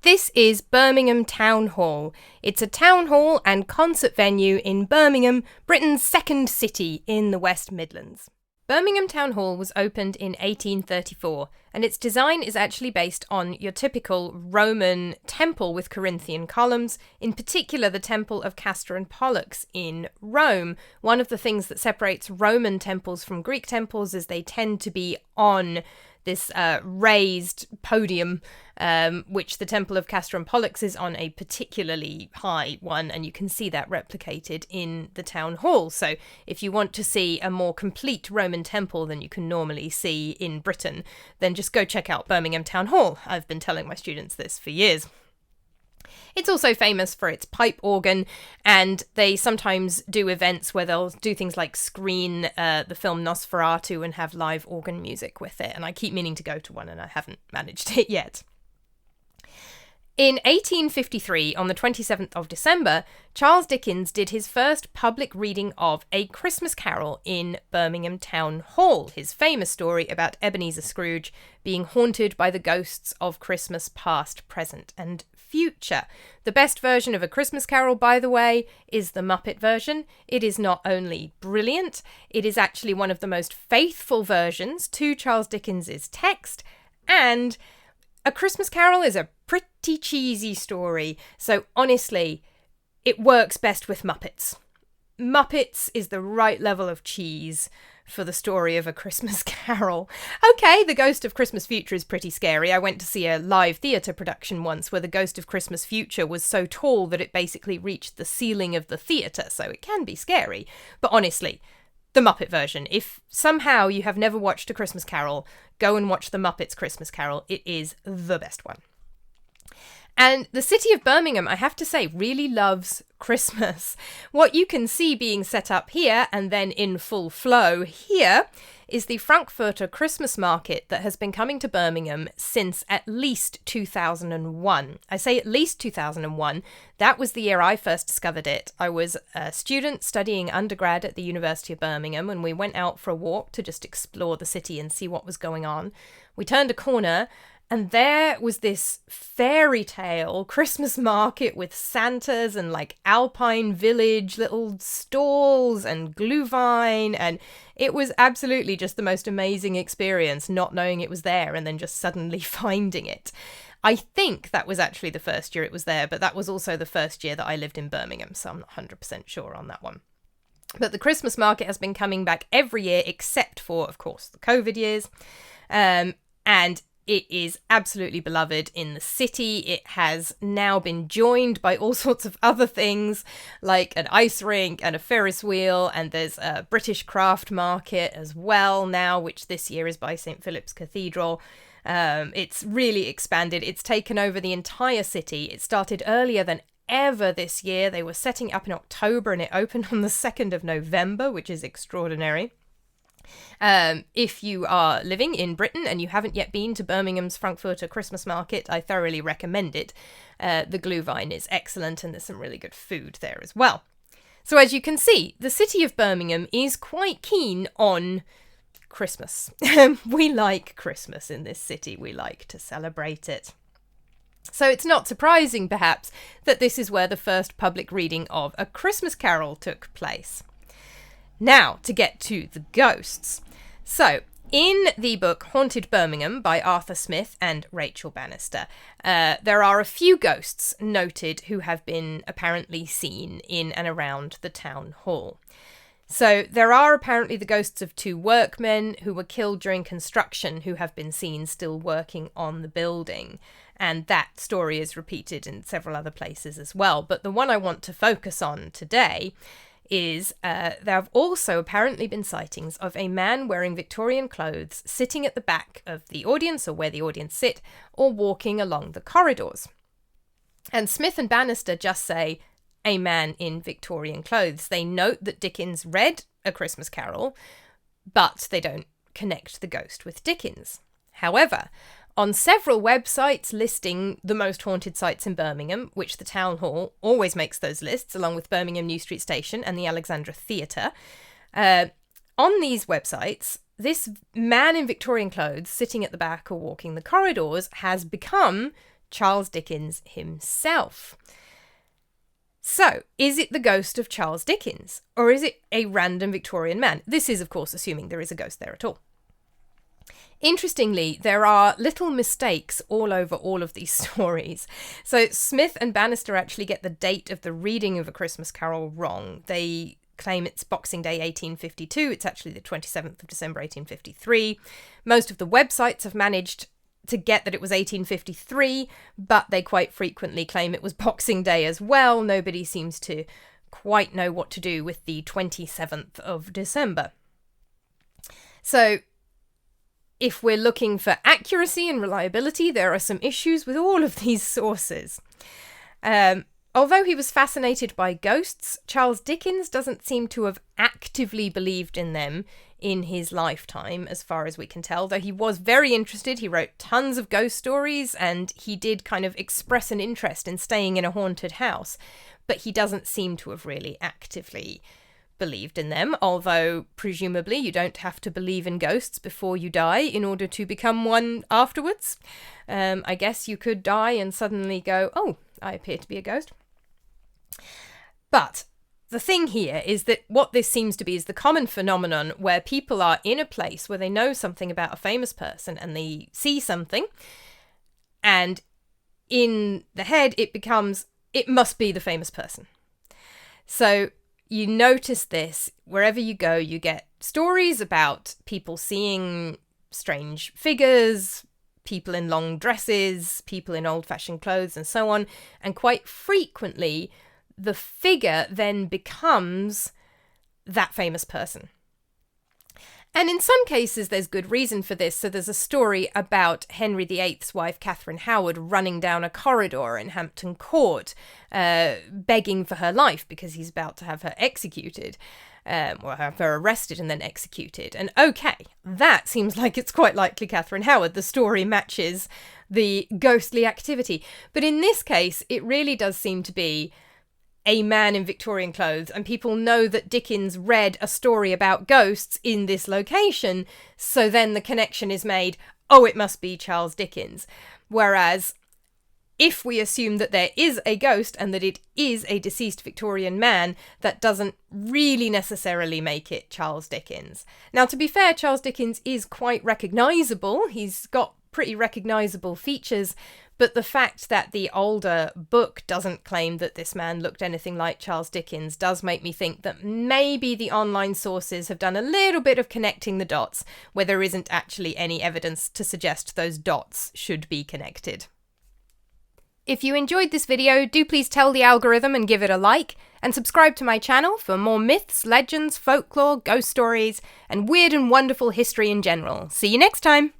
This is Birmingham Town Hall. It's a town hall and concert venue in Birmingham, Britain's second city in the West Midlands. Birmingham Town Hall was opened in 1834, and its design is actually based on your typical Roman temple with Corinthian columns, in particular the Temple of Castor and Pollux in Rome. One of the things that separates Roman temples from Greek temples is they tend to be on this raised podium, which the Temple of Castor and Pollux is on a particularly high one, and you can see that replicated in the town hall. So if you want to see a more complete Roman temple than you can normally see in Britain, then just go check out Birmingham Town Hall. I've been telling my students this for years. It's also famous for its pipe organ, and they sometimes do events where they'll do things like screen the film Nosferatu and have live organ music with it, and I keep meaning to go to one and I haven't managed it yet. In 1853, on the 27th of December, Charles Dickens did his first public reading of A Christmas Carol in Birmingham Town Hall, his famous story about Ebenezer Scrooge being haunted by the ghosts of Christmas past, present and future. The best version of A Christmas Carol, by the way, is the Muppet version. It is not only brilliant, it is actually one of the most faithful versions to Charles Dickens's text, and A Christmas Carol is a pretty cheesy story, so honestly, it works best with Muppets. Muppets is the right level of cheese for the story of A Christmas Carol. Okay, the Ghost of Christmas Future is pretty scary. I went to see a live theatre production once where the Ghost of Christmas Future was so tall that it basically reached the ceiling of the theatre, so it can be scary. But honestly, the Muppet version, if somehow you have never watched A Christmas Carol, go and watch the Muppets Christmas Carol. It is the best one. And the city of Birmingham, I have to say, really loves Christmas. What you can see being set up here and then in full flow here is the Frankfurter Christmas market that has been coming to Birmingham since at least 2001. I say at least 2001. That was the year I first discovered it. I was a student studying undergrad at the University of Birmingham, and we went out for a walk to just explore the city and see what was going on. We turned a corner, and there was this fairy tale Christmas market with Santas and like Alpine Village little stalls and Glühwein, and it was absolutely just the most amazing experience not knowing it was there and then just suddenly finding it. I think that was actually the first year it was there, but that was also the first year that I lived in Birmingham, so I'm not 100% sure on that one. But the Christmas market has been coming back every year except for, of course, the COVID years, and it is absolutely beloved in the city. It has now been joined by all sorts of other things, like an ice rink and a Ferris wheel, and there's a British craft market as well now, which this year is by St. Philip's Cathedral. It's really expanded. It's taken over the entire city. It started earlier than ever this year. They were setting up in October, and it opened on the 2nd of November, which is extraordinary. If you are living in Britain and you haven't yet been to Birmingham's Frankfurter Christmas Market, I thoroughly recommend it. The Glühwein is excellent, and there's some really good food there as well. So as you can see, the city of Birmingham is quite keen on Christmas. We like Christmas in this city. We like to celebrate it. So it's not surprising, perhaps, that this is where the first public reading of A Christmas Carol took place. Now, to get to the ghosts. So, in the book Haunted Birmingham by Arthur Smith and Rachel Bannister, there are a few ghosts noted who have been apparently seen in and around the town hall. So, there are apparently the ghosts of 2 workmen who were killed during construction who have been seen still working on the building. And that story is repeated in several other places as well. But the one I want to focus on today is there have also apparently been sightings of a man wearing Victorian clothes sitting at the back of the audience, or where the audience sit, or walking along the corridors. And Smith and Bannister just say, a man in Victorian clothes. They note that Dickens read A Christmas Carol, but they don't connect the ghost with Dickens. However, on several websites listing the most haunted sites in Birmingham, which the Town Hall always makes those lists, along with Birmingham New Street Station and the Alexandra Theatre, on these websites, this man in Victorian clothes sitting at the back or walking the corridors has become Charles Dickens himself. So, is it the ghost of Charles Dickens, or is it a random Victorian man? This is, of course, assuming there is a ghost there at all. Interestingly, there are little mistakes all over all of these stories. So Smith and Bannister actually get the date of the reading of A Christmas Carol wrong. They claim it's Boxing Day 1852. It's actually the 27th of December 1853. Most of the websites have managed to get that it was 1853, but they quite frequently claim it was Boxing Day as well. Nobody seems to quite know what to do with the 27th of December. So if we're looking for accuracy and reliability, there are some issues with all of these sources. Although he was fascinated by ghosts, Charles Dickens doesn't seem to have actively believed in them in his lifetime, as far as we can tell, though he was very interested. He wrote tons of ghost stories, and he did kind of express an interest in staying in a haunted house, but he doesn't seem to have really actively believed in them, although presumably you don't have to believe in ghosts before you die in order to become one afterwards. I guess you could die and suddenly go, oh, I appear to be a ghost. But the thing here is that what this seems to be is the common phenomenon where people are in a place where they know something about a famous person and they see something, and in the head it becomes, it must be the famous person. So you notice this wherever you go. You get stories about people seeing strange figures, people in long dresses, people in old-fashioned clothes, and so on. And quite frequently, the figure then becomes that famous person. And in some cases, there's good reason for this. So there's a story about Henry VIII's wife, Catherine Howard, running down a corridor in Hampton Court, begging for her life because he's about to have her executed, or have her arrested and then executed. And okay, that seems like it's quite likely Catherine Howard. The story matches the ghostly activity. But in this case, it really does seem to be a man in Victorian clothes, and people know that Dickens read a story about ghosts in this location, so then the connection is made, oh, it must be Charles Dickens. Whereas, if we assume that there is a ghost and that it is a deceased Victorian man, that doesn't really necessarily make it Charles Dickens. Now, to be fair, Charles Dickens is quite recognisable. He's got pretty recognisable features, but the fact that the older book doesn't claim that this man looked anything like Charles Dickens does make me think that maybe the online sources have done a little bit of connecting the dots, where there isn't actually any evidence to suggest those dots should be connected. If you enjoyed this video, do please tell the algorithm and give it a like, and subscribe to my channel for more myths, legends, folklore, ghost stories, and weird and wonderful history in general. See you next time!